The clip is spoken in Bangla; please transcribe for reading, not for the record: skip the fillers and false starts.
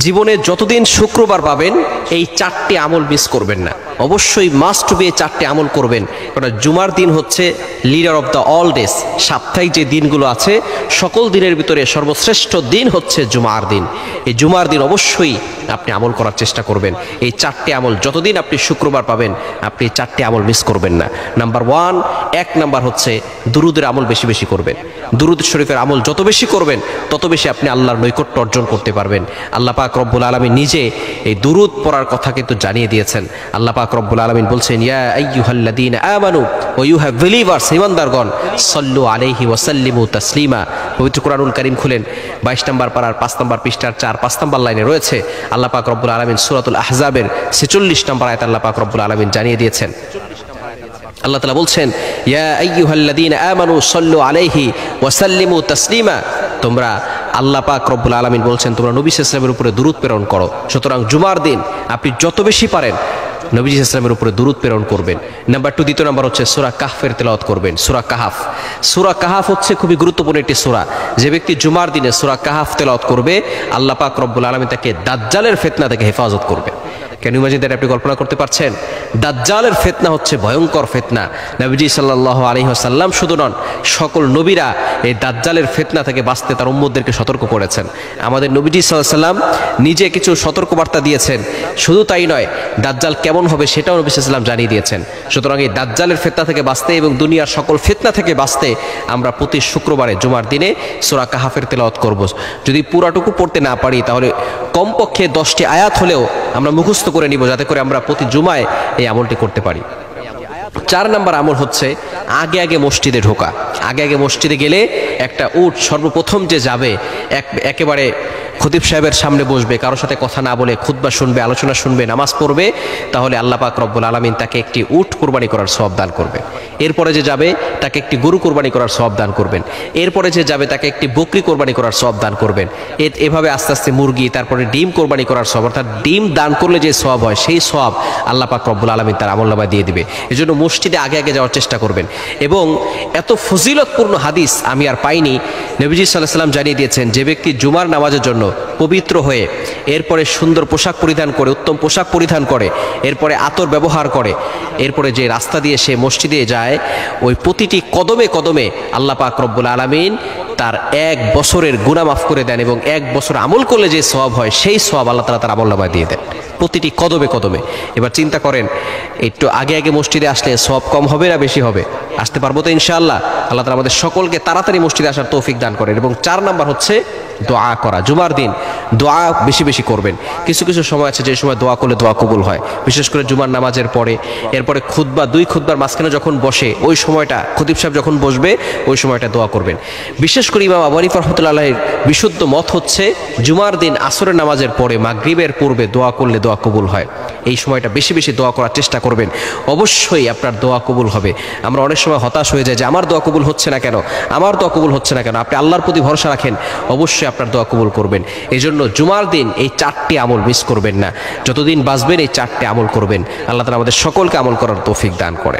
জীবনে যতদিন শুক্রবার পাবেন এই চারটি আমল মিস করবেন না, অবশ্যই মাস্ট বি চারটি আমল করবেন। কারণ জুমার দিন হচ্ছে leader of the all days. সাপ্তাহিক যে দিনগুলো আছে সকল দিনের ভিতরে সর্বশ্রেষ্ঠ দিন হচ্ছে জুমার দিন। এই জুমার দিন অবশ্যই আপনি আমল করার চেষ্টা করবেন। এই চারটি আমল যতদিন আপনি শুক্রবার পাবেন আপনি এই চারটি আমল মিস করবেন না। নাম্বার ওয়ান, এক নাম্বার হচ্ছে দুরুদের আমল বেশি বেশি করবেন। দুরুদ শরীফের আমল যত বেশি করবেন তত বেশি আপনি আল্লাহর নৈকট্য অর্জন করতে পারবেন। আল্লাহ পাক রব্বুল আলামিন নিজে এই দুরুদ পড়ার কথা কিন্তু জানিয়ে দিয়েছেন। আল্লাহ পাক রব্বুল আলামিন বলছেন, ইয়া আইয়ুহাল্লাযীনা আমানু ওয়া ইউ হ্যাভ বিলিভার্স, ঈমানদারগণ, সাল্লু আলাইহি ওয়া সাল্লিমু তাসলিমা। পবিত্র কোরআনুল কারীম খুলেন 22 নম্বর পারার 5 নম্বর পৃষ্ঠার 4-5 নম্বর লাইনে রয়েছে আল্লাহ পাক রব্বুল আলামিন সূরাতুল আহজাবের 46 নম্বর আয়াতে আল্লাহ পাক রব্বুল আলামিন জানিয়ে দিয়েছেন। আল্লাহ তাআলা বলছেন, ইয়া আইয়ুহাল্লাযীনা আমানু সাল্লু আলাইহি ওয়া সাল্লিমু তাসলিমা। তোমরা, আল্লাহ পাক রব্বুল আলামিন বলছেন, তোমরা নবী সাল্লাল্লাহু আলাইহি ওয়াসাল্লামের উপরে দুরূদ প্রেরণ করো। সুতরাং জুমার দিন আপনি যত বেশি পারেন নবী সাল্লাল্লাহু আলাইহি ওয়াসাল্লামের উপরে দুরূদ প্রেরণ করবেন। নাম্বার 2, দ্বিতীয় নাম্বার হচ্ছে সূরা কাহফের তেলাওয়াত করবেন। সূরা কাহফ, সূরা কাহফ হচ্ছে খুবই গুরুত্বপূর্ণ একটি সূরা। যে ব্যক্তি জুমার দিনে সূরা কাহফ তেলাওয়াত করবে আল্লাহ পাক রব্বুল আলামিন তাকে দাজ্জালের ফিতনা থেকে হেফাজত করবে। কেন ইমাজিন দ্যাট? আপনি কল্পনা করতে পারছেন? দাজ্জালের ফিতনা হচ্ছে ভয়ঙ্কর ফিতনা। নবীজি সাল্লাল্লাহু আলাইহি ওয়াসাল্লাম শুধু নন, সকল নবীরা এই দাজ্জালের ফিতনা থেকে বাঁচতে তার উম্মতদেরকে সতর্ক করেছেন। আমাদের নবীজি সাল্লাল্লাহু আলাইহি ওয়াসাল্লাম নিজে কিছু সতর্কবার্তা দিয়েছেন। শুধু তাই নয়, দাজ্জাল কেমন হবে সেটাও নবী সাল্লাল্লাহু আলাইহি ওয়াসাল্লাম জানিয়ে দিয়েছেন। সুতরাং এই দাজ্জালের ফিতনা থেকে বাঁচতে এবং দুনিয়ার সকল ফিতনা থেকে বাঁচতে আমরা প্রতি শুক্রবারে জুমার দিনে সূরা কাহফের তেলাওয়াত করব। যদি পুরাটুকু পড়তে না পারি তাহলে কমপক্ষে 10টি আয়াত হলেও আমরা মুখস্থ করে নিব, যাতে করে আমরা প্রতি জুমায় এই আমলটি করতে পারি। 4 নম্বর আমল হচ্ছে আগে আগে মসজিদে ঢোকা। আগে আগে মসজিদে গেলে একটা উট সর্বপ্রথম যে যাবে একেবারে খতিব সাহেবের সামনে বসবে, কারোর সাথে কথা না বলে খুতবা শুনবে, আলোচনা শুনবে, নামাজ পড়বে, তাহলে আল্লাহ পাক রব্বুল আলামিন তাকে একটি উট কুরবানি করার সওয়াব দান করবে। এরপরে যে যাবে তাকে একটি গরু কুরবানি করার সওয়াব দান করবেন। এরপরে যে যাবে তাকে একটি বকরি কুরবানি করার সওয়াব দান করবেন। এভাবে আস্তে আস্তে মুরগি, তারপরে ডিম কুরবানি করার সওয়াব, অর্থাৎ ডিম দান করলে যে সওয়াব হয় সেই সওয়াব আল্লাহ পাক রব্বুল আলামিন তার আমলনামায় দিয়ে দিবে। এজন্য মসজিদে আগে আগে যাওয়ার চেষ্টা করবেন। এবং এত ফজিলতপূর্ণ হাদিস আমি আর পাইনি। নবীজি সাল্লাল্লাহু আলাইহি ওয়াসাল্লাম জানিয়ে দিয়েছেন, যে ব্যক্তি জুমার নামাজের জন্য পবিত্র হয়ে এরপরে সুন্দর পোশাক পরিধান করে, উত্তম পোশাক পরিধান করে, এরপরে আতর ব্যবহার করে, এরপরে যে রাস্তা দিয়ে সে মসজিদে যায়, ওই প্রতিটি কদমে কদমে আল্লাহ পাক রব্বুল আলামিন তার 1 বছরের গুনাহ মাফ করে দেন এবং 1 বছর আমল করলে যে সওয়াব হয় সেই সওয়াব আল্লাহ তাআলা তার আমলনামায় দিয়ে দেন প্রতিটি কদমে কদমে। এবার চিন্তা করেন, একটু আগে আগে মসজিদে আসলে সওয়াব কম হবে না বেশি হবে? আসতে পারবো তো ইনশাআল্লাহ? আল্লাহ তাআলা আমাদের সকলকে তাড়াতাড়ি মসজিদে আসার তৌফিক দান করেন। এবং 4 নাম্বার হচ্ছে দোয়া করা। জুমার দিন দোয়া বেশি বেশি করবেন। কিছু কিছু সময় আছে যে সময় দোয়া করলে দোয়া কবুল হয়, বিশেষ করে জুমার নামাজের পরে। এরপরে খুতবা, 2 খুতবার মাঝখানে যখন বসে ওই সময়টা, খতিব সাহেব যখন বসবে ওই সময়টা দোয়া করবেন। বিশেষ করে ইমাম আবু হানিফা রাহমাতুল্লাহি আলাইহির বিশুদ্ধ মত হচ্ছে জুমার দিন আসরের নামাজের পরে মাগরিবের পূর্বে দোয়া করলে দোয়া কবুল হয়। এই সময়টা বেশি বেশি দোয়া করার চেষ্টা করবেন, অবশ্যই আপনার দোয়া কবুল হবে। আমরা অনেক সময় হতাশ হয়ে যাই যে আমার দোয়া কবুল হচ্ছে না কেন, আমার দোয়া কবুল হচ্ছে না কেন। আপনি আল্লাহর প্রতি ভরসা রাখেন, অবশ্যই আপনার দোয়া কবুল করবেন। এই জন্য জুমার দিন এই 4টি আমল মিস করবেন না। যতদিন বাঁচবেন এই 4টি আমল করবেন। আল্লাহ তাআলা আমাদের সকলকে আমল করার তৌফিক দান করে।